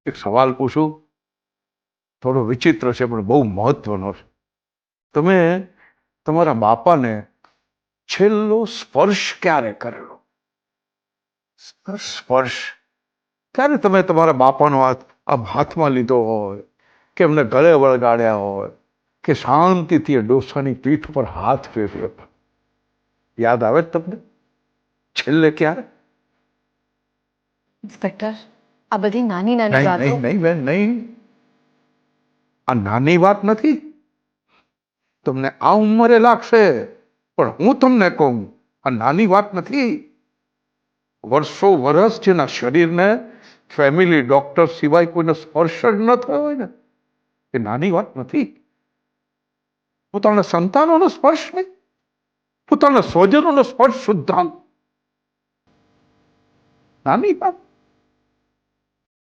એક સવાલ પૂછું, થોડો વિચિત્ર છે પણ બહુ મહત્વનો છે. તમે તમારા બાપાને છેલ્લો સ્પર્શ ક્યારે કરેલો? સ્પર્શ ક્યારે તમે તમારા બાપાનો હાથ આમ હાથમાં લીધો હોય, કે એમને ગળે વળગાડ્યા હોય, કે શાંતિથી ડોસાની પીઠ પર હાથ ફેરવ્યો? યાદ આવે જ તમને છેલ્લે ક્યારે? ઇન્સ્પેક્ટર, આ બધી નાની નાની નહીં વાતો. નહીં નહીં બેન, નહીં. આ નાની વાત નથી. તમને આ ઉંમરે લાગશે, પણ હું તમને કહું, આ નાની વાત નથી. વર્ષો વર્ષ જેના શરીરને ફેમિલી ડોક્ટર સિવાય કોઈને સ્પર્શ જ ન થયો હોય ને, એ નાની વાત નથી. પોતાના સંતાનોનો સ્પર્શ નહીં, પોતાના સ્વજનોનો સ્પર્શ સુદ્ધાંત નાની વાત.